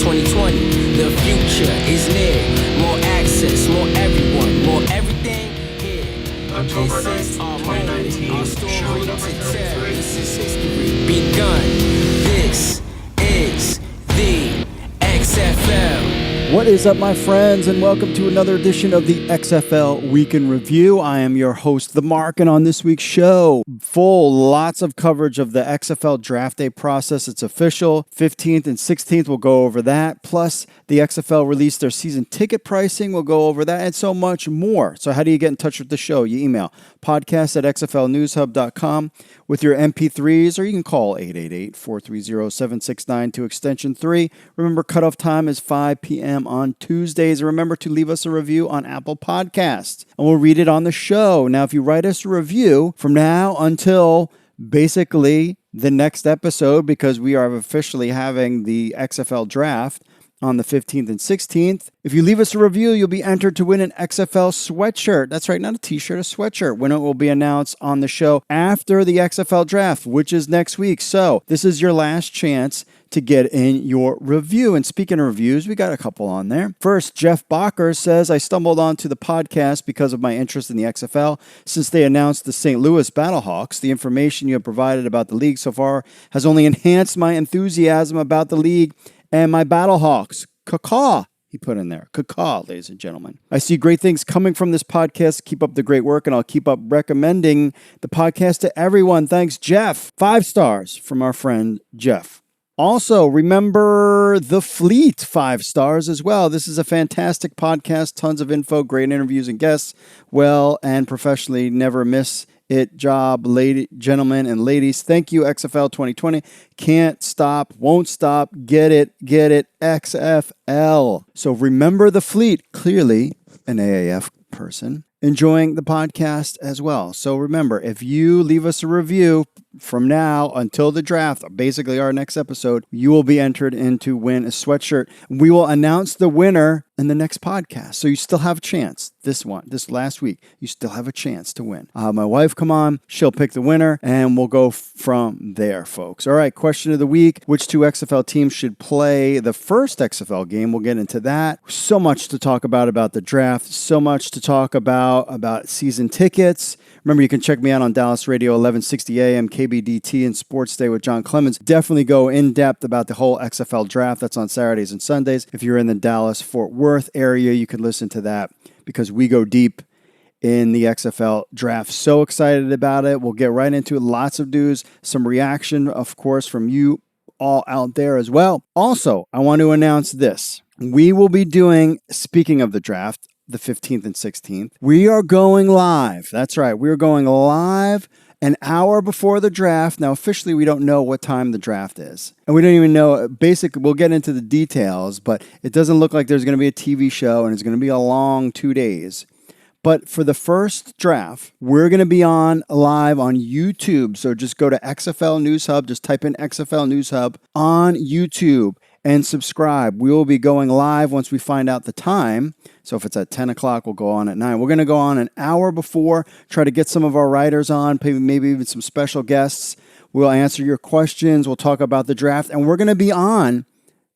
2020. The future is near. More access, more everyone, more everything here. October This is 9th, our 2019, moment, our story show to number tell. 33. This is history begun. This is the XFL. What is up, my friends, and welcome to another edition of the XFL Week in Review. I am your host, The Mark, and on this week's show, lots of coverage of the XFL Draft Day process. It's official. 15th and 16th, we'll go over that. Plus, the XFL released their season ticket pricing. We'll go over that and so much more. So how do you get in touch with the show? You email podcast@xflnewshub.com with your MP3s, or you can call 888-430-7692 extension 3. Remember, cutoff time is 5 p.m. on Tuesdays. And remember to leave us a review on Apple Podcasts, and we'll read it on the show. Now, if you write us a review from now until basically the next episode, because we are officially having the XFL draft on the 15th and 16th. If you leave us a review, you'll be entered to win an XFL sweatshirt. That's right, not a t-shirt, a sweatshirt. Winner will be announced on the show after the XFL draft, which is next week. So this is your last chance to get in your review. And speaking of reviews, we got a couple on there. First, Jeff Bacher says, I stumbled onto the podcast because of my interest in the XFL. Since they announced the St. Louis Battlehawks, the information you have provided about the league so far has only enhanced my enthusiasm about the league and my Battlehawks. Caw, he put in there. Caw, ladies and gentlemen. I see great things coming from this podcast. Keep up the great work, and I'll keep up recommending the podcast to everyone. Thanks, Jeff. 5 stars from our friend Jeff. Also, remember The Fleet, 5 stars as well. This is a fantastic podcast. Tons of info, great interviews and guests. Well and professionally, never miss it job, gentlemen and ladies. Thank you, XFL 2020. Can't stop, won't stop. Get it, XFL. So remember The Fleet, clearly an AAF person, enjoying the podcast as well. So remember, if you leave us a review from now until the draft, basically our next episode, you will be entered in to win a sweatshirt. We will announce the winner in the next podcast. So you still have a chance. This last week, you still have a chance to win. I'll have my wife come on. She'll pick the winner, and we'll go from there, folks. All right, question of the week. Which 2 XFL teams should play the first XFL game? We'll get into that. So much to talk about the draft. So much to talk about season tickets. Remember, you can check me out on Dallas Radio 1160 AM, KBDT, and Sports Day with John Clemens. Definitely go in depth about the whole XFL draft. That's on Saturdays and Sundays. If you're in the Dallas-Fort Worth area, you can listen to that because we go deep in the XFL draft. So excited about it. We'll get right into it. Lots of news, some reaction, of course, from you all out there as well. Also, I want to announce this. We will be doing, speaking of the draft, the 15th and 16th, we are going live. That's right. We're going live an hour before the draft. Now, officially, we don't know what time the draft is. And we don't even know. Basically, we'll get into the details, but it doesn't look like there's going to be a TV show, and it's going to be a long 2 days. But for the first draft, we're going to be on live on YouTube. So just go to XFL News Hub. Just type in XFL News Hub on YouTube and subscribe. We will be going live once we find out the time. So if it's at 10 o'clock, we'll go on at 9. We're going to go on an hour before, try to get some of our writers on, maybe even some special guests. We'll answer your questions. We'll talk about the draft. And we're going to be on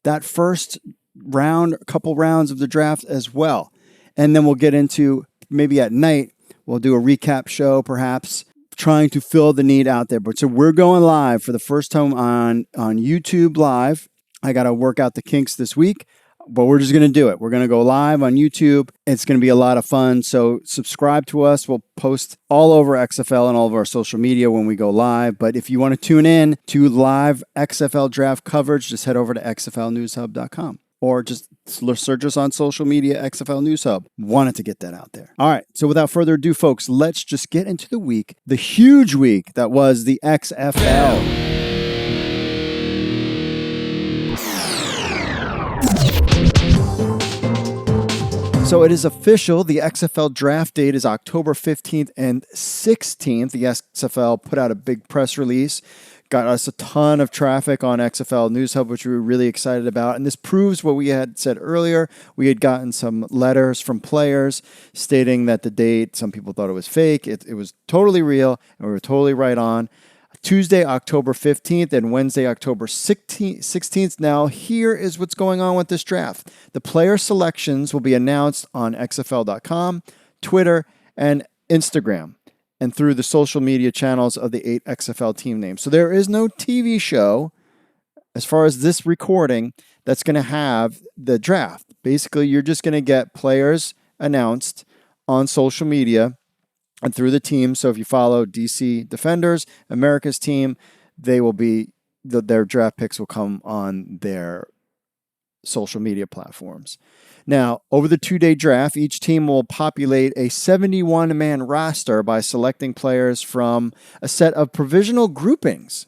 that first round, a couple rounds of the draft as well. And then we'll get into, maybe at night, we'll do a recap show, perhaps, trying to fill the need out there. But so we're going live for the first time on YouTube Live. I got to work out the kinks this week, but we're just going to do it. We're going to go live on YouTube. It's going to be a lot of fun. So subscribe to us. We'll post all over XFL and all of our social media when we go live. But if you want to tune in to live XFL draft coverage, just head over to xflnewshub.com or just search us on social media, XFL News Hub. Wanted to get that out there. All right. So without further ado, folks, let's just get into the week, the huge week that was the XFL. So it is official. The XFL draft date is October 15th and 16th. The XFL put out a big press release, got us a ton of traffic on XFL News Hub, which we were really excited about. And this proves what we had said earlier. We had gotten some letters from players stating that the date, some people thought it was fake. It was totally real, and we were totally right on. Tuesday, October 15th, and Wednesday, October 16th. Now, here is what's going on with this draft. The player selections will be announced on XFL.com, Twitter, and Instagram, and through the social media channels of the 8 XFL team names. So there is no TV show, as far as this recording, that's going to have the draft. Basically, you're just going to get players announced on social media and through the team. So if you follow DC Defenders, America's team, they will be their draft picks will come on their social media platforms. Now, over the 2-day draft, each team will populate a 71-man roster by selecting players from a set of provisional groupings.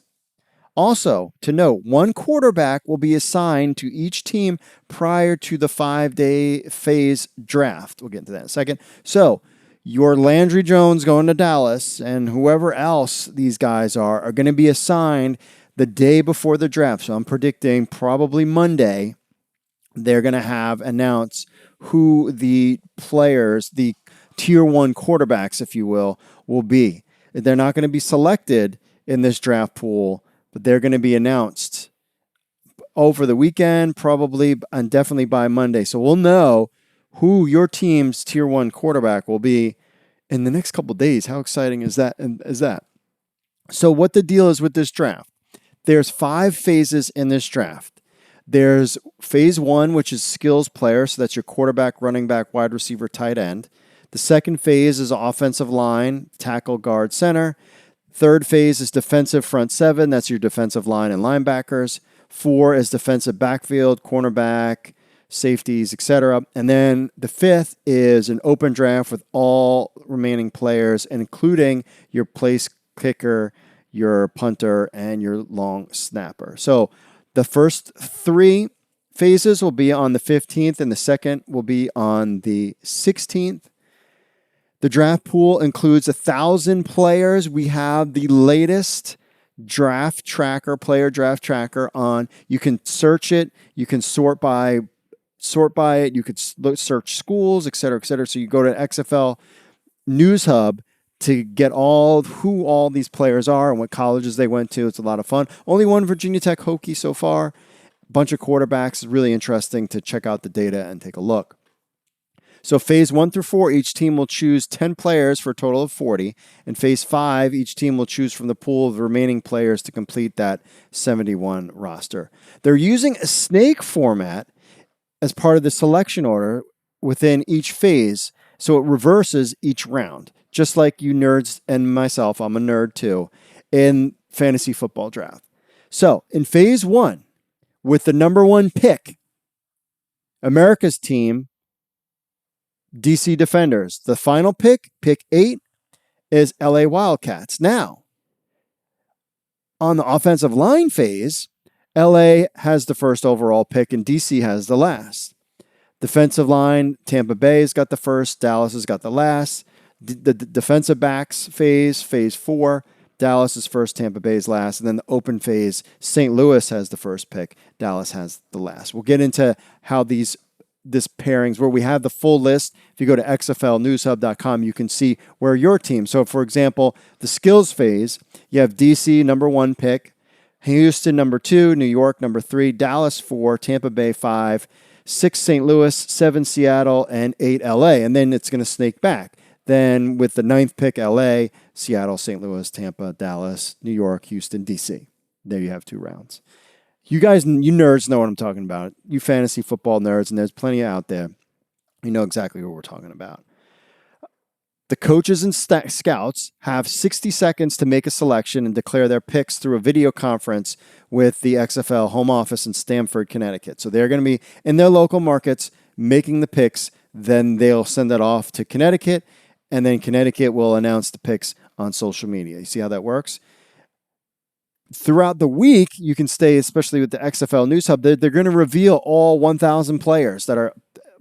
Also, to note, one quarterback will be assigned to each team prior to the 5-day phase draft. We'll get into that in a second. So, your Landry Jones going to Dallas and whoever else these guys are going to be assigned the day before the draft. So I'm predicting probably Monday they're going to have announced who the players, the tier 1 quarterbacks, if you will be. They're not going to be selected in this draft pool, but they're going to be announced over the weekend, probably, and definitely by Monday. So we'll know who your team's tier 1 quarterback will be in the next couple of days. How exciting is that? So what the deal is with this draft? There's 5 phases in this draft. There's phase 1, which is skills player. So that's your quarterback, running back, wide receiver, tight end. The second phase is offensive line, tackle, guard, center. Third phase is defensive front 7. That's your defensive line and linebackers. 4 is defensive backfield, cornerback, safeties, etc. And then the 5th is an open draft with all remaining players, including your place kicker, your punter, and your long snapper. So the first 3 phases will be on the 15th, and the second will be on the 16th. The draft pool includes 1,000 players. We have the latest draft tracker, player draft tracker on. You can search it. You can sort by it. You could search schools, et cetera, et cetera. So you go to XFL News Hub to get who all these players are and what colleges they went to. It's a lot of fun. Only one Virginia Tech Hokie so far. A bunch of quarterbacks. It's really interesting to check out the data and take a look. So phase 1 through 4, each team will choose 10 players for a total of 40. In phase 5, each team will choose from the pool of the remaining players to complete that 71 roster. They're using a snake format as part of the selection order within each phase, so it reverses each round, just like you nerds and myself, I'm a nerd too, in fantasy football draft. So in phase 1, with the number 1 pick, America's team, DC Defenders. The final pick 8, is LA Wildcats. Now, on the offensive line phase, LA has the first overall pick and DC has the last. Defensive line, Tampa Bay's got the first, Dallas has got the last. The defensive backs phase 4, Dallas is first, Tampa Bay's last. And then the open phase, St. Louis has the first pick, Dallas has the last. We'll get into how this pairings, where we have the full list. If you go to xflnewshub.com, you can see where your team. So, for example, the skills phase, you have DC, number 1 pick, Houston, number 2, New York, number 3, Dallas, 4, Tampa Bay, 5, 6, St. Louis, 7, Seattle, and 8, LA. And then it's going to snake back. Then with the 9th pick, LA, Seattle, St. Louis, Tampa, Dallas, New York, Houston, DC. There you have 2 rounds. You guys, you nerds know what I'm talking about. You fantasy football nerds, and there's plenty out there. You know exactly what we're talking about. The coaches and scouts have 60 seconds to make a selection and declare their picks through a video conference with the XFL home office in Stamford, Connecticut. So they're going to be in their local markets making the picks. Then they'll send it off to Connecticut, and then Connecticut will announce the picks on social media. You see how that works? Throughout the week, you can stay, especially with the XFL News Hub, they're going to reveal all 1,000 players that are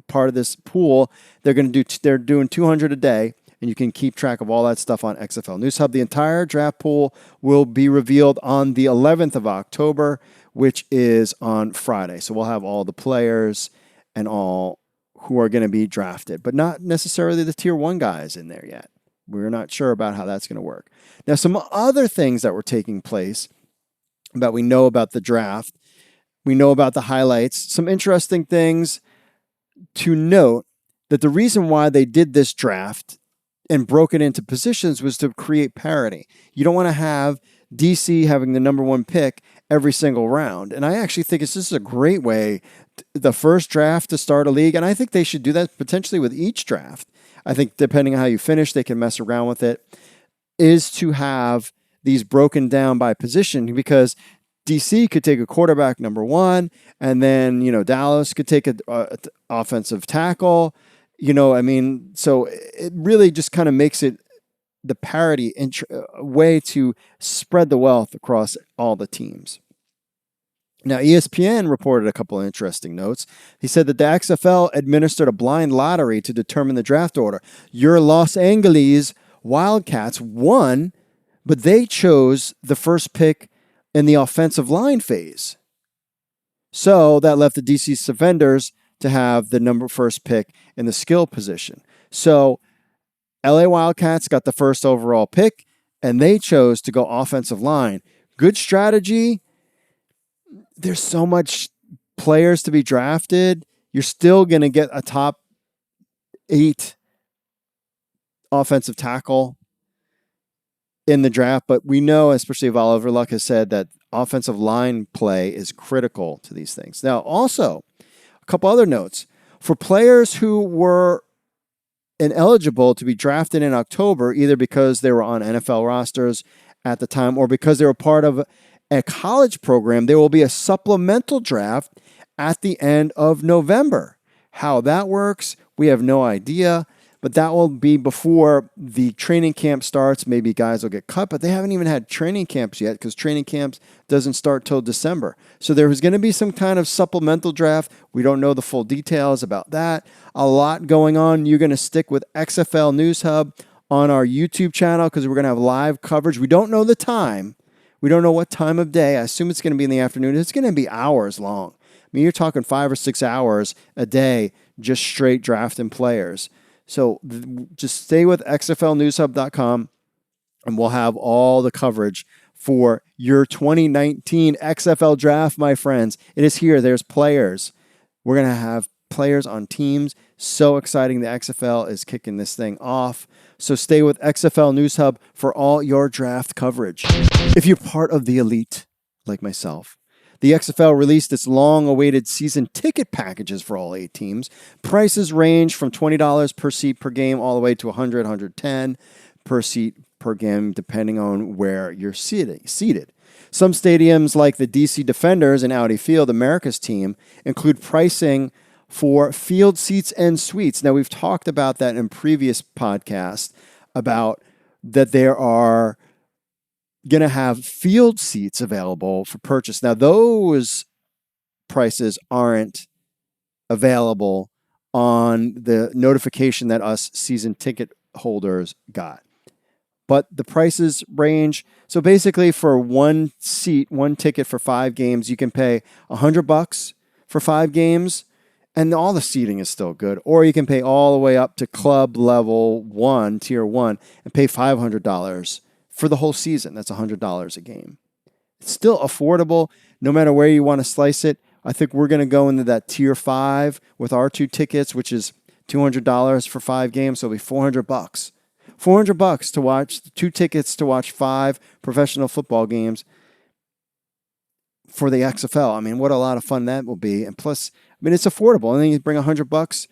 part of this pool. They're doing 200 a day, and you can keep track of all that stuff on XFL News Hub. The entire draft pool will be revealed on the 11th of October, which is on Friday. So we'll have all the players and all who are going to be drafted, but not necessarily the tier 1 guys in there yet. We're not sure about how that's going to work. Now, some other things that were taking place that we know about the draft, we know about the highlights, some interesting things to note, that the reason why they did this draft and broke it into positions was to create parity. You don't want to have DC having the number one pick every single round. And I actually think this is a great way, the first draft to start a league. And I think they should do that potentially with each draft. I think depending on how you finish, they can mess around with it, is to have these broken down by position, because DC could take a quarterback number one, and then, Dallas could take an offensive tackle. So it really just kind of makes it the parity way to spread the wealth across all the teams. Now, ESPN reported a couple of interesting notes. He said that the XFL administered a blind lottery to determine the draft order. Your Los Angeles Wildcats won, but they chose the first pick in the offensive line phase. So that left the DC Defenders to have the first pick in the skill position. So LA Wildcats got the first overall pick, and they chose to go offensive line. Good strategy. There's so much players to be drafted. You're still going to get a top 8 offensive tackle in the draft, but we know, especially if Oliver Luck has said, that offensive line play is critical to these things. Now, also, a couple other notes. For players who were ineligible to be drafted in October, either because they were on NFL rosters at the time or because they were part of a college program, there will be a supplemental draft at the end of November. How that works, we have no idea, but that will be before the training camp starts. Maybe guys will get cut, but they haven't even had training camps yet, because training camps doesn't start till December. So there was going to be some kind of supplemental draft. We don't know the full details about that. A lot going on. You're going to stick with XFL News Hub on our YouTube channel, because we're going to have live coverage. We don't know the time. We don't know what time of day. I assume it's going to be in the afternoon. It's going to be hours long. I mean, you're talking 5 or 6 hours a day just straight drafting players. So just stay with xflnewshub.com, and we'll have all the coverage for your 2019 XFL draft, my friends. It is here. There's players. We're going to have players on teams. So exciting. The XFL is kicking this thing off. So stay with XFL News Hub for all your draft coverage. If you're part of the elite, like myself, the XFL released its long-awaited season ticket packages for all 8 teams. Prices range from $20 per seat per game all the way to $100, $110 per seat per game, depending on where you're seated. Some stadiums, like the DC Defenders and Audi Field, America's team, include pricing for field seats and suites. Now, we've talked about that in previous podcasts, about that there are going to have field seats available for purchase. Now, those prices aren't available on the notification that us season ticket holders got. But the prices range. So basically, for one seat, one ticket for 5 games, you can pay $100 for 5 games, and all the seating is still good. Or you can pay all the way up to club level 1, tier 1, and pay $500 for the whole season. That's $100 a game. It's still affordable, no matter where you want to slice it. I think we're going to go into that tier 5 with our 2 tickets, which is $200 for 5 games. So it'll be $400. $400 to watch 2 tickets to watch 5 professional football games for the XFL. I mean, what a lot of fun that will be. And plus, I mean, it's affordable. And then you bring $100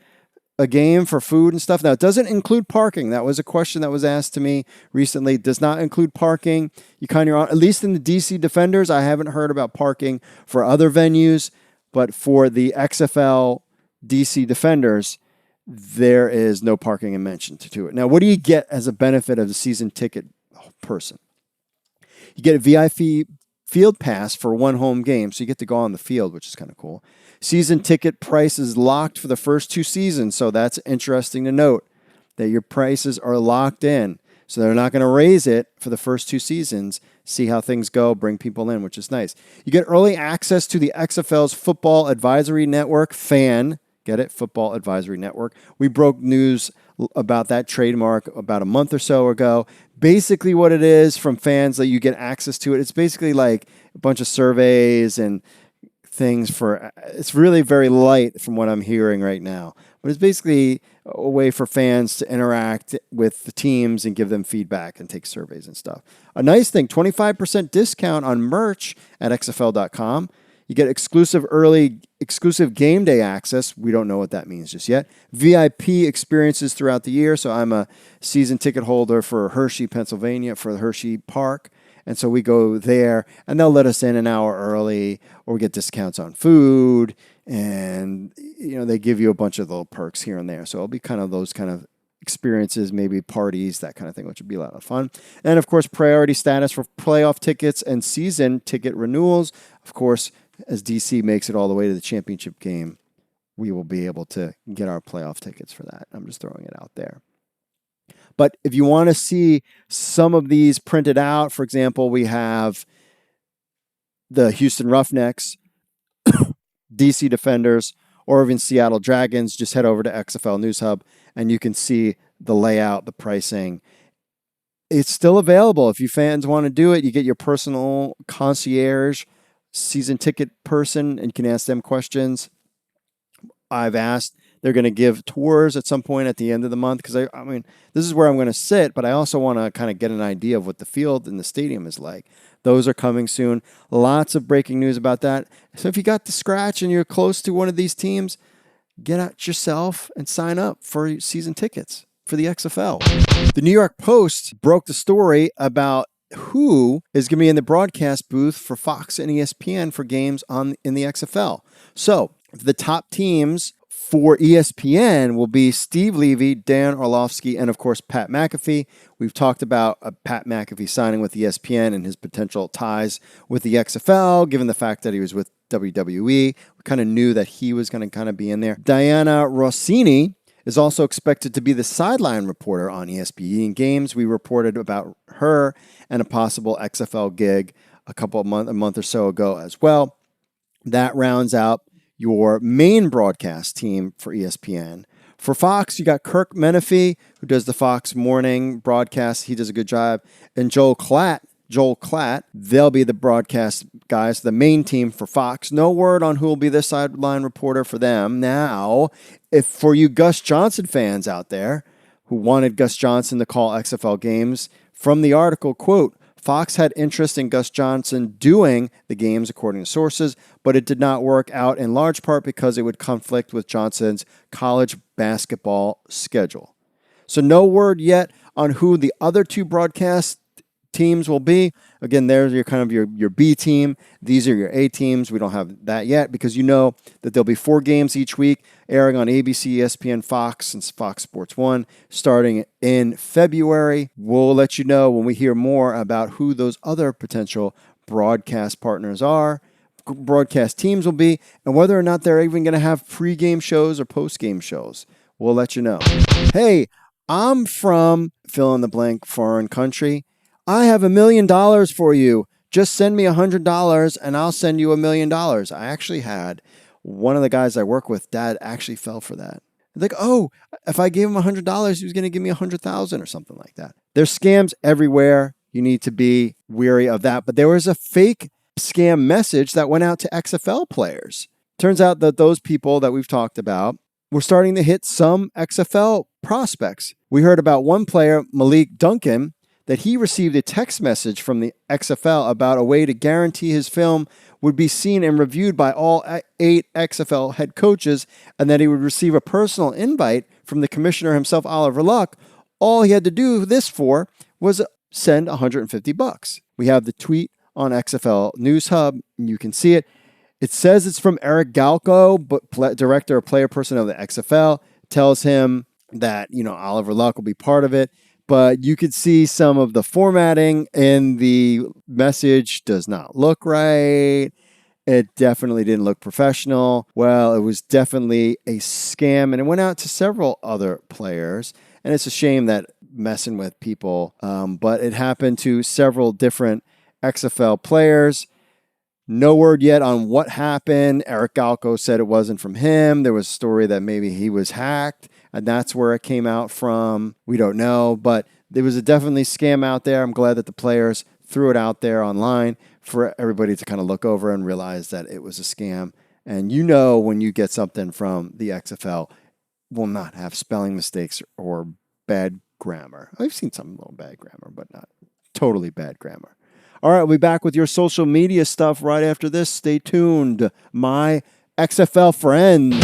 a game for food and stuff. Now, it doesn't include parking. That was a question that was asked to me recently. It does not include parking. You kind of, at least in the DC Defenders, I haven't heard about parking for other venues, but for the XFL DC Defenders, there is no parking mentioned to it. Now, what do you get as a benefit of the season ticket person? You get a VIP field pass for 1 home game, so you get to go on the field, which is kind of cool. Season ticket price is locked for the first 2 seasons, so that's interesting to note, that your prices are locked in. So they're not going to raise it for the first 2 seasons, see how things go, bring people in, which is nice. You get early access to the XFL's Football Advisory Network, FAN. Get it? Football Advisory Network. We broke news about that trademark about a month or so ago. Basically what it is from fans that you get access to it. It's basically like a bunch of surveys and things it's really very light from what I'm hearing right now. But it's basically a way for fans to interact with the teams and give them feedback and take surveys and stuff. A nice thing, 25% discount on merch at XFL.com. You get exclusive game day access. We don't know what that means just yet. VIP experiences throughout the year. So I'm a season ticket holder for Hershey, Pennsylvania, for the Hershey Park. And so we go there, and they'll let us in an hour early, or we get discounts on food, and they give you a bunch of little perks here and there. So it'll be kind of those kind of experiences, maybe parties, that kind of thing, which would be a lot of fun. And of course, priority status for playoff tickets and season ticket renewals. Of course, as DC makes it all the way to the championship game, we will be able to get our playoff tickets for that. I'm just throwing it out there. But if you want to see some of these printed out, for example, we have the Houston Roughnecks, DC Defenders, or even Seattle Dragons. Just head over to XFL News Hub and you can see the layout, the pricing. It's still available. If you fans want to do it, you get your personal concierge season ticket person and you can ask them questions. I've asked. They're going to give tours at some point at the end of the month because, I mean, this is where I'm going to sit, but I also want to kind of get an idea of what the field and the stadium is like. Those are coming soon. Lots of breaking news about that. So if you got the scratch and you're close to one of these teams, get out yourself and sign up for season tickets for the XFL. The New York Post broke the story about who is going to be in the broadcast booth for Fox and ESPN for games in the XFL. So the top teams for ESPN will be Steve Levy, Dan Orlovsky, and of course, Pat McAfee. We've talked about Pat McAfee signing with ESPN and his potential ties with the XFL, given the fact that he was with WWE. We kind of knew that he was going to kind of be in there. Diana Rossini is also expected to be the sideline reporter on ESPN games. We reported about her and a possible XFL gig a month or so ago as well. That rounds out your main broadcast team for ESPN. For Fox, you got Kirk Menefee, who does the Fox morning broadcast. He does a good job. And Joel Klatt, they'll be the broadcast guys, the main team for Fox. No word on who will be the sideline reporter for them. Now, if for you Gus Johnson fans out there who wanted Gus Johnson to call XFL games, from the article, quote, Fox had interest in Gus Johnson doing the games, according to sources, but it did not work out in large part because it would conflict with Johnson's college basketball schedule. So no word yet on who the other two broadcast teams will be. Again, there's your kind of your B team. These are your A teams. We don't have that yet because you know that there'll be 4 games each week airing on ABC, ESPN, Fox, and Fox Sports 1 starting in February. We'll let you know when we hear more about who those other potential broadcast partners are, broadcast teams will be, and whether or not they're even going to have pre-game shows or post-game shows. We'll let you know. Hey, I'm from fill in the blank foreign country. I have $1 million for you. Just send me $100 and I'll send you $1 million. I actually had one of the guys I work with, dad actually fell for that. Like, oh, if I gave him $100, he was going to give me $100,000 or something like that. There's scams everywhere. You need to be wary of that. But there was a fake scam message that went out to XFL players. Turns out that those people that we've talked about were starting to hit some XFL prospects. We heard about one player, Malik Duncan, that he received a text message from the XFL about a way to guarantee his film would be seen and reviewed by all 8 XFL head coaches, and that he would receive a personal invite from the commissioner himself, Oliver Luck. All he had to do this for was send $150. We have the tweet on XFL News Hub, and you can see it. It says it's from Eric Galco, but director or player person of the XFL, tells him that, Oliver Luck will be part of it. But you could see some of the formatting and the message does not look right. It definitely didn't look professional. Well, it was definitely a scam, and it went out to several other players. And it's a shame that messing with people, but it happened to several different XFL players. No word yet on what happened. Eric Galco said it wasn't from him. There was a story that maybe he was hacked, and that's where it came out from. We don't know, but there was a definitely scam out there. I'm glad that the players threw it out there online for everybody to kind of look over and realize that it was a scam. And you know when you get something from the XFL, will not have spelling mistakes or bad grammar. I've seen some little bad grammar, but not totally bad grammar. All right, we'll be back with your social media stuff right after this. Stay tuned, my XFL friends.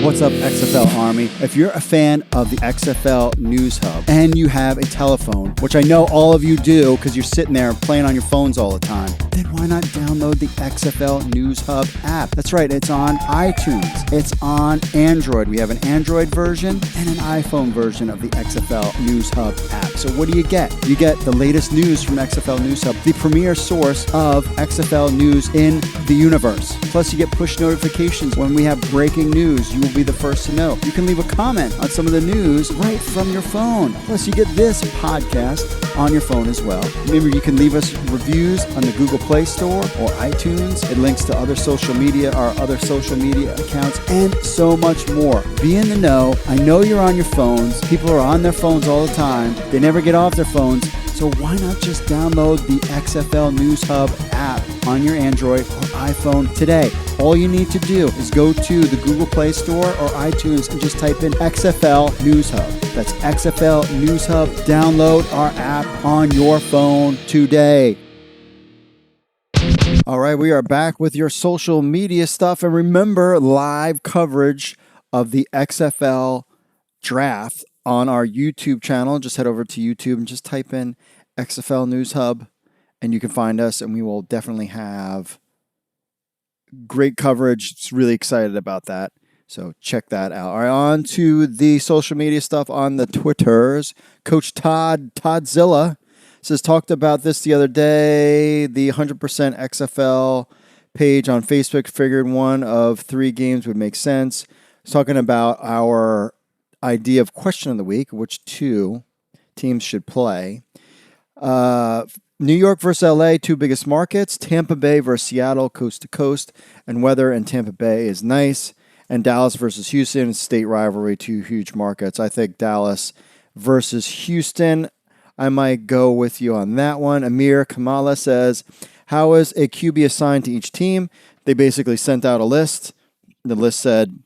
What's up, XFL Army? If you're a fan of the XFL News Hub and you have a telephone, which I know all of you do because you're sitting there playing on your phones all the time, then why not download the XFL News Hub app? That's right, it's on iTunes. It's on Android. We have an Android version and an iPhone version of the XFL News Hub app. So what do you get? You get the latest news from XFL News Hub, the premier source of XFL news in the universe. Plus, you get push notifications when we have breaking news. You will be the first to know. You can leave a comment on some of the news right from your phone. Plus, you get this podcast on your phone as well. Remember, you can leave us reviews on the Google Play Store or iTunes. It links to other social media, our other social media accounts, and so much more. Be in the know. I know you're on your phones. People are on their phones all the time. They never get off their phones. So why not just download the XFL News Hub app on your Android or iPhone today? All you need to do is go to the Google Play Store or iTunes and just type in XFL News Hub. That's XFL News Hub. Download our app on your phone today. All right, we are back with your social media stuff. And remember, live coverage of the XFL Draft on our YouTube channel. Just head over to YouTube and just type in XFL News Hub and you can find us, and we will definitely have great coverage. Just really excited about that. So check that out. All right, on to the social media stuff on the Twitters. Coach Toddzilla says, talked about this the other day. The 100% XFL page on Facebook figured one of 3 games would make sense. He's talking about our idea of question of the week, which 2 teams should play. New York versus LA, 2 biggest markets. Tampa Bay versus Seattle, coast to coast. And weather in Tampa Bay is nice. And Dallas versus Houston, state rivalry, 2 huge markets. I think Dallas versus Houston. I might go with you on that one. Amir Kamala says, how is a QB assigned to each team? They basically sent out a list. The list said,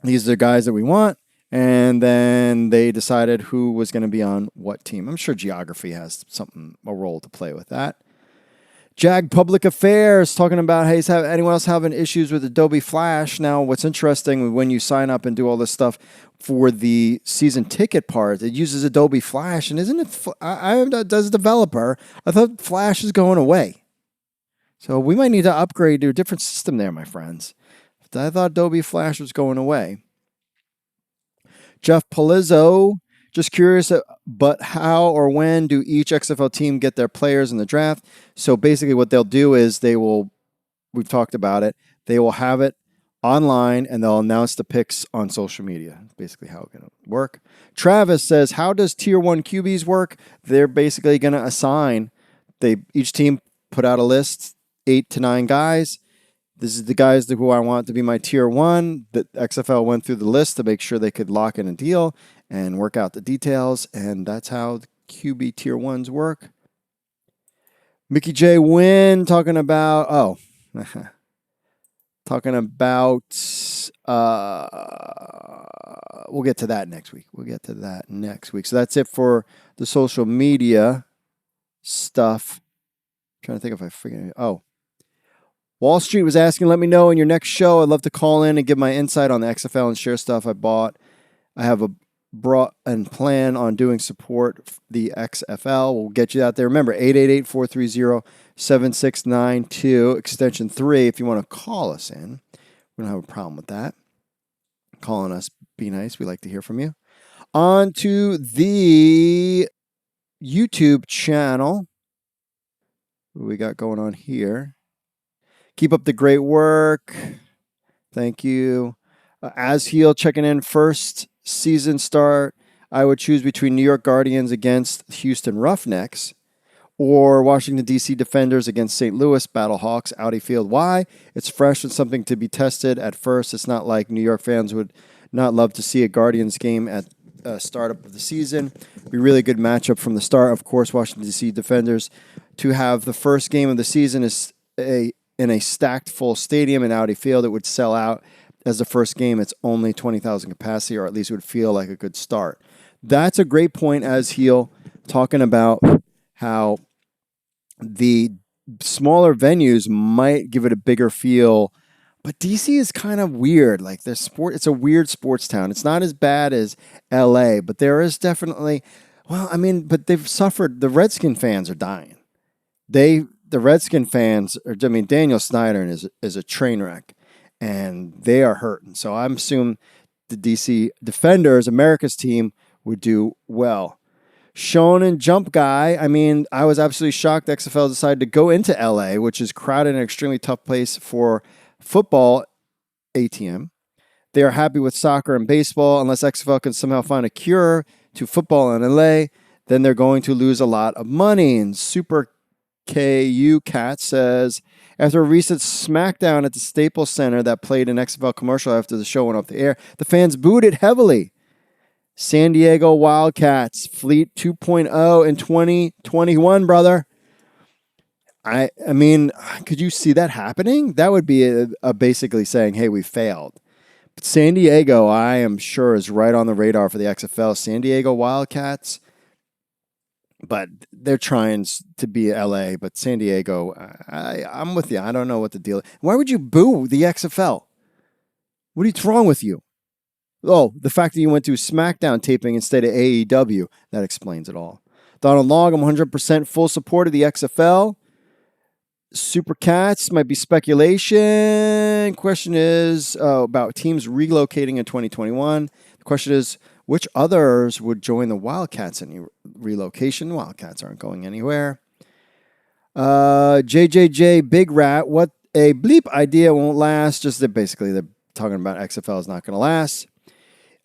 these are the guys that we want. And then they decided who was going to be on what team. I'm sure geography has a role to play with that. Jag Public Affairs talking about, hey, is anyone else having issues with Adobe Flash? Now, what's interesting, when you sign up and do all this stuff for the season ticket part, it uses Adobe Flash. And isn't it, as a developer, I thought Flash is going away. So we might need to upgrade to a different system there, my friends. I thought Adobe Flash was going away. Jeff Palizzo, just curious, but how or when do each XFL team get their players in the draft? So basically what they'll do is we've talked about it, they will have it online and they'll announce the picks on social media. Basically how it's going to work. Travis says, how does Tier 1 Cubies work? They're basically going to assign, each team put out a list, 8 to 9 guys. This is the guys who I want to be my Tier 1. The XFL went through the list to make sure they could lock in a deal and work out the details, and that's how the QB Tier 1s work. Mickey J. Wynn talking about, we'll get to that next week. So that's it for the social media stuff. I'm trying to think if I forget anything. Wall Street was asking, let me know in your next show. I'd love to call in and give my insight on the XFL and share stuff I bought. I have brought and plan on doing support the XFL. We'll get you out there. Remember, 888-430-7692, extension 3, if you want to call us in. We don't have a problem with that. Calling us, be nice. We like to hear from you. On to the YouTube channel. What we got going on here? Keep up the great work. Thank you. Asheel checking in, first season start. I would choose between New York Guardians against Houston Roughnecks Or Washington, D.C. Defenders against St. Louis Battlehawks, Audi Field. Why? It's fresh and something to be tested at first. It's not like New York fans would not love to see a Guardians game at startup of the season. Be a really good matchup from the start. Of course, Washington, D.C. Defenders to have the first game of the season is in a stacked full stadium in Audi Field. It would sell out as the first game. It's only 20,000 capacity, or at least it would feel like a good start. That's a great point as Heel talking about how the smaller venues might give it a bigger feel, but DC is kind of weird. Like it's a weird sports town. It's not as bad as LA, but there is definitely, but they've suffered. The Redskin fans are dying. The Redskin fans Daniel Snyder is a train wreck, and they are hurting. So I'm assuming the DC Defenders, America's team, would do well. Shonen Jump Guy, I was absolutely shocked the XFL decided to go into LA, which is crowded and an extremely tough place for football ATM. They are happy with soccer and baseball. Unless XFL can somehow find a cure to football in LA, then they're going to lose a lot of money. And Super KU Cat says, after a recent smackdown at the Staples Center that played an XFL commercial after the show went off the air, the fans booed it heavily. San Diego Wildcats, Fleet 2.0 in 2021, brother. I mean, could you see that happening? That would be a basically saying, hey, we failed. But San Diego, I am sure, is right on the radar for the XFL. San Diego Wildcats, but they're trying to be LA, but San Diego, I'm with you. I don't know what the deal is. Why would you boo the XFL? What's wrong with you? Oh, the fact that you went to SmackDown taping instead of AEW, that explains it all. Donald Long, I'm 100% full support of the XFL. Super Cats might be speculation. Question is about teams relocating in 2021. The question is, which others would join the Wildcats in relocation? Wildcats aren't going anywhere. JJJ Big Rat, what a bleep idea won't last. Just that basically they're talking about XFL is not going to last.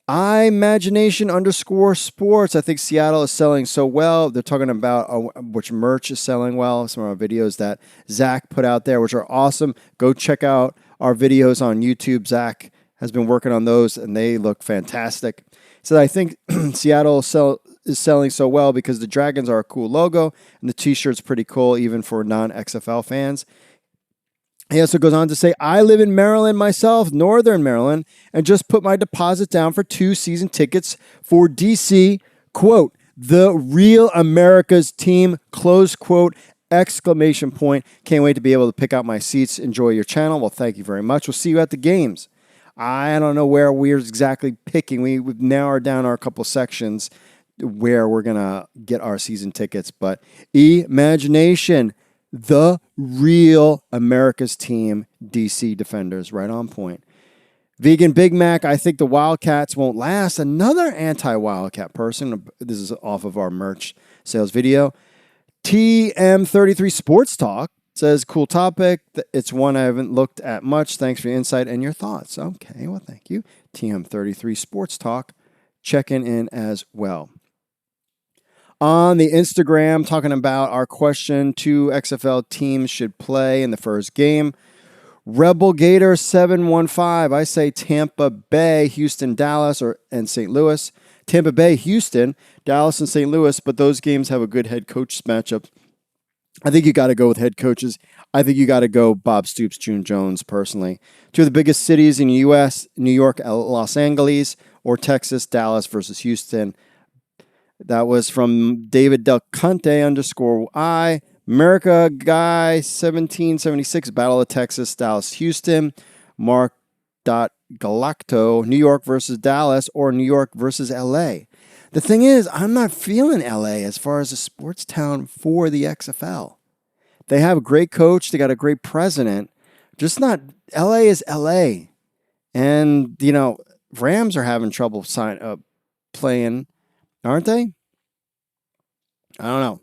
Imagination_sports. I think Seattle is selling so well. They're talking about which merch is selling well. Some of our videos that Zach put out there, which are awesome. Go check out our videos on YouTube. Zach has been working on those, and they look fantastic. So I think Seattle is selling so well because the Dragons are a cool logo, and the T-shirt's pretty cool, even for non-XFL fans. He also goes on to say, I live in Maryland myself, Northern Maryland, and just put my deposit down for 2 season tickets for DC, quote, the real America's team, close quote, exclamation point. Can't wait to be able to pick out my seats. Enjoy your channel. Well, thank you very much. We'll see you at the games. I don't know where we're exactly picking. We've narrowed down our couple sections where we're going to get our season tickets, but imagination, the real America's team, DC Defenders, right on point. Vegan Big Mac, I think the Wildcats won't last. Another anti-Wildcat person. This is off of our merch sales video. TM33 Sports Talk says, cool topic. It's one I haven't looked at much. Thanks for your insight and your thoughts. Okay, well, thank you. TM33 Sports Talk checking in as well. On the Instagram, talking about our question, 2 XFL teams should play in the first game. Rebel Gator 715, I say Tampa Bay, Houston, Dallas, and St. Louis. Tampa Bay, Houston, Dallas, and St. Louis, but those games have a good head coach matchup. I think you got to go with head coaches. I think you got to go Bob Stoops, June Jones, personally. 2 of the biggest cities in the U.S., New York, Los Angeles, or Texas, Dallas versus Houston. That was from David Del Conte _I. America Guy 1776, Battle of Texas, Dallas, Houston. Mark.Galacto, New York versus Dallas, or New York versus LA. The thing is, I'm not feeling LA as far as a sports town for the XFL. They have a great coach. They got a great president. Just not, LA is LA. And, Rams are having trouble playing, aren't they? I don't know.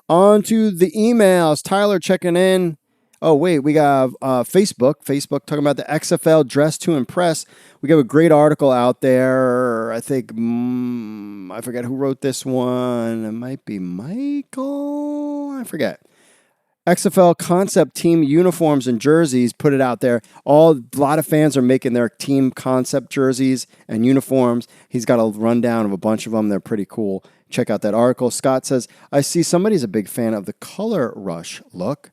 On to the emails. Tyler checking in. Oh, wait, we got Facebook. Facebook talking about the XFL Dress to Impress. We got a great article out there. I think, I forget who wrote this one. It might be Michael. I forget. XFL concept team uniforms and jerseys, put it out there. A lot of fans are making their team concept jerseys and uniforms. He's got a rundown of a bunch of them. They're pretty cool. Check out that article. Scott says, I see somebody's a big fan of the color rush look.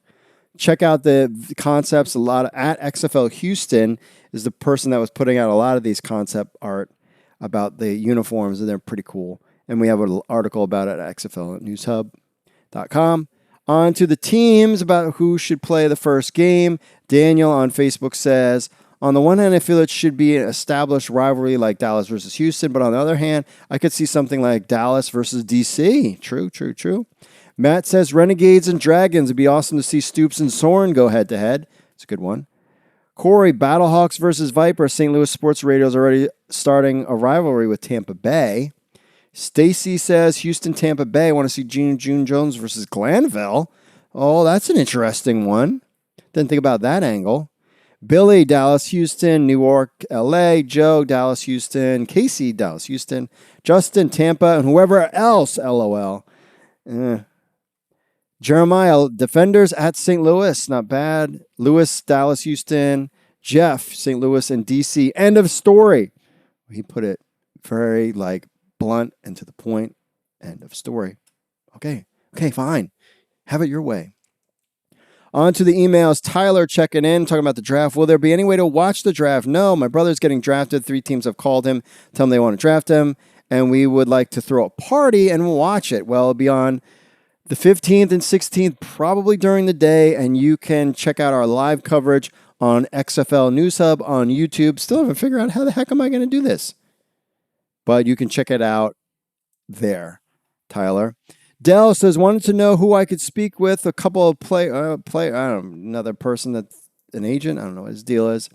Check out the concepts. A lot at XFL Houston is the person that was putting out a lot of these concept art about the uniforms, and they're pretty cool. And we have an article about it at XFLnewshub.com. On to the teams about who should play the first game. Daniel on Facebook says, on the one hand, I feel it should be an established rivalry like Dallas versus Houston, but on the other hand, I could see something like Dallas versus DC. True. Matt says, Renegades and Dragons. It'd be awesome to see Stoops and Soren go head-to-head. It's a good one. Corey, Battlehawks versus Vipers. St. Louis Sports Radio is already starting a rivalry with Tampa Bay. Stacy says, Houston, Tampa Bay. I want to see June Jones versus Glanville. Oh, that's an interesting one. Didn't think about that angle. Billy, Dallas, Houston. New York, LA. Joe, Dallas, Houston. Casey, Dallas, Houston. Justin, Tampa. And whoever else, LOL. Jeremiah, Defenders at St. Louis. Not bad. Lewis, Dallas, Houston. Jeff, St. Louis and DC. End of story. He put it very blunt and to the point. End of story. Okay, fine. Have it your way. On to the emails. Tyler checking in, talking about the draft. Will there be any way to watch the draft? No, my brother's getting drafted. 3 teams have called him, tell him they want to draft him, and we would like to throw a party and watch it. Well, it'll be on the 15th and 16th, probably during the day, and you can check out our live coverage on XFL News Hub on YouTube. Still haven't figured out how the heck am I going to do this. But you can check it out there, Tyler. Dell says, wanted to know who I could speak with. A couple of I don't know, another person that's an agent. I don't know what his deal is.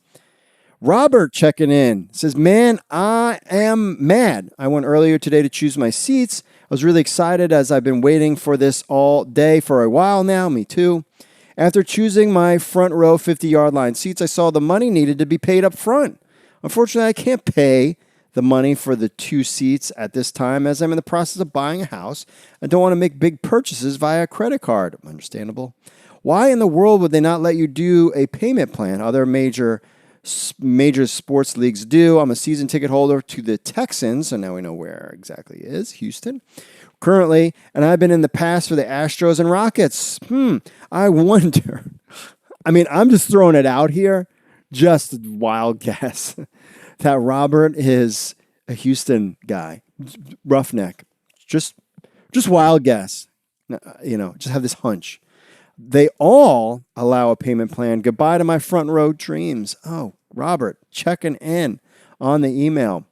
Robert checking in. Says, man, I am mad. I went earlier today to choose my seats. I was really excited as I've been waiting for this all day for a while now. Me too. After choosing my front row 50-yard line seats, I saw the money needed to be paid up front. Unfortunately, I can't pay the money for the 2 seats at this time as I'm in the process of buying a house and don't want to make big purchases via credit card. Understandable. Why in the world would they not let you do a payment plan? Other major sports leagues do. I'm a season ticket holder to the Texans, so now we know where exactly it is, Houston, currently, and I've been in the past for the Astros and Rockets. I wonder. I mean, I'm just throwing it out here, just a wild guess, that Robert is a Houston guy, roughneck. Just wild guess. Just have this hunch. They all allow a payment plan. Goodbye to my front row dreams. Oh, Robert, checking in on the email.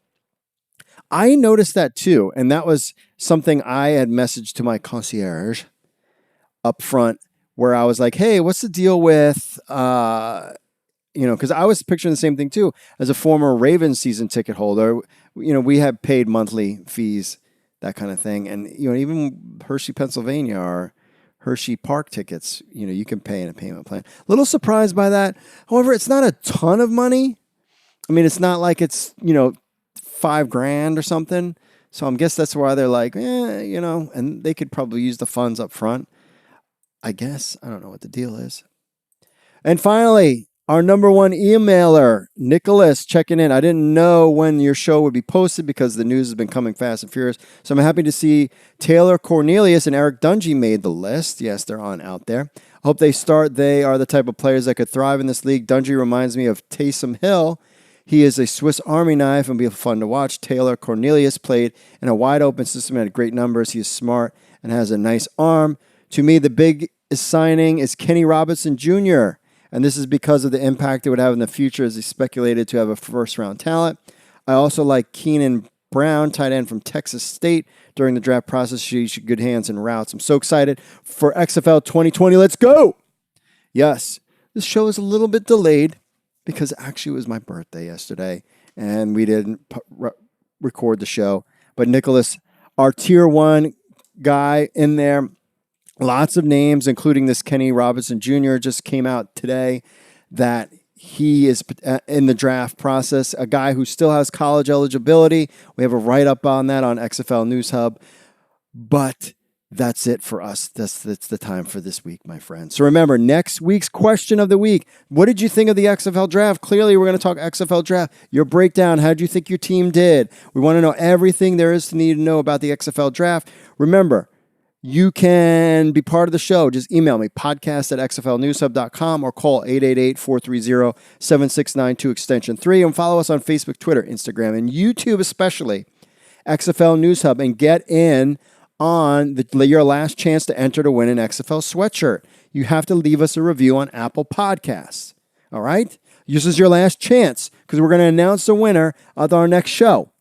I noticed that too, and that was something I had messaged to my concierge up front, where I was like, hey, what's the deal with, because I was picturing the same thing too. As a former Ravens season ticket holder, we have paid monthly fees, that kind of thing. And, even Hershey, Pennsylvania, or Hershey Park tickets, you can pay in a payment plan. A little surprised by that. However, it's not a ton of money. I mean, it's not like it's, $5,000 or something. So I guess that's why they're like, and they could probably use the funds up front. I guess. I don't know what the deal is. And finally, our number one emailer, Nicholas, checking in. I didn't know when your show would be posted because the news has been coming fast and furious. So I'm happy to see Taylor Cornelius and Eric Dungy made the list. Yes, they're on out there. I hope they start. They are the type of players that could thrive in this league. Dungy reminds me of Taysom Hill. He is a Swiss Army knife and be fun to watch. Taylor Cornelius played in a wide open system and had great numbers. He is smart and has a nice arm. To me, the big signing is Kenny Robertson Jr., and this is because of the impact it would have in the future, as he's speculated to have a first-round talent. I also like Keenan Brown, tight end from Texas State. During the draft process, she's good hands and routes. I'm so excited for XFL 2020. Let's go! Yes, this show is a little bit delayed because actually it was my birthday yesterday, and we didn't record the show. But Nicholas, our Tier 1 guy in there, lots of names, including this Kenny Robertson Jr. just came out today that he is in the draft process, a guy who still has college eligibility. We have a write-up on that on XFL News Hub. But that's it for us. That's the time for this week, my friends. So remember, next week's question of the week. What did you think of the XFL draft? Clearly, we're going to talk XFL draft. Your breakdown. How did you think your team did? We want to know everything there is to need to know about the XFL draft. Remember, you can be part of the show. Just email me, podcast@xflnewshub.com, or call 888-430-7692, extension 3, and follow us on Facebook, Twitter, Instagram, and YouTube especially, XFL News Hub, and get in on your last chance to enter to win an XFL sweatshirt. You have to leave us a review on Apple Podcasts. All right? This is your last chance because we're going to announce the winner of our next show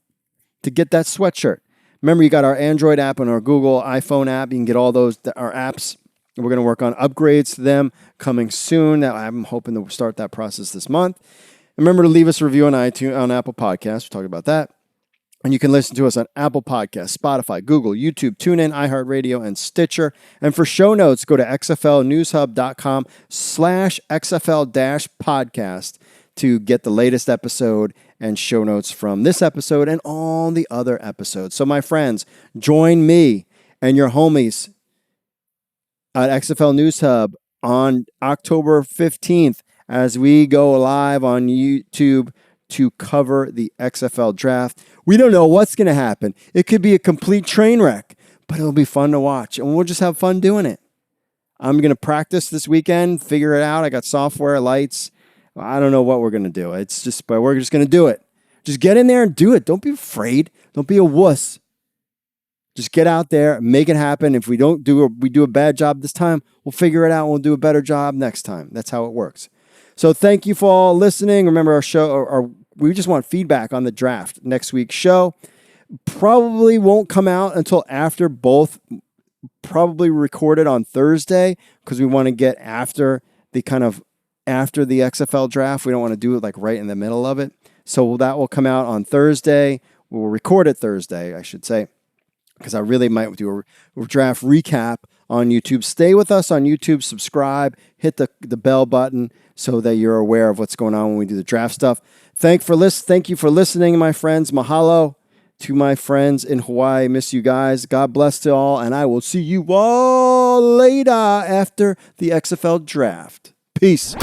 to get that sweatshirt. Remember, you got our Android app and our Google iPhone app. You can get all those, our apps. We're going to work on upgrades to them coming soon. I'm hoping to start that process this month. Remember to leave us a review on iTunes, on Apple Podcasts. We're talking about that. And you can listen to us on Apple Podcasts, Spotify, Google, YouTube, TuneIn, iHeartRadio, and Stitcher. And for show notes, go to xflnewshub.com/XFL-podcast to get the latest episode and show notes from this episode and all the other episodes. So, my friends, join me and your homies at XFL News Hub on October 15th as we go live on YouTube to cover the XFL draft. We don't know what's going to happen. It could be a complete train wreck, but it'll be fun to watch, and we'll just have fun doing it. I'm going to practice this weekend, figure it out. I got software, lights. I don't know what we're going to do. But we're just going to do it. Just get in there and do it. Don't be afraid. Don't be a wuss. Just get out there, make it happen. If we do a bad job this time, we'll figure it out and we'll do a better job next time. That's how it works. So thank you for all listening. Remember our show, we just want feedback on the draft. Next week's show probably won't come out until after both, probably recorded on Thursday, because we want to get after the XFL draft. We don't want to do it like right in the middle of it. So that will come out on Thursday. We'll record it Thursday, I should say, because I really might do a draft recap on YouTube. Stay with us on YouTube, subscribe, hit the bell button so that you're aware of what's going on when we do the draft stuff. Thank you for listening, my friends. Mahalo to my friends in Hawaii. Miss you guys. God bless to all, and I will see you all later after the XFL draft. Peace.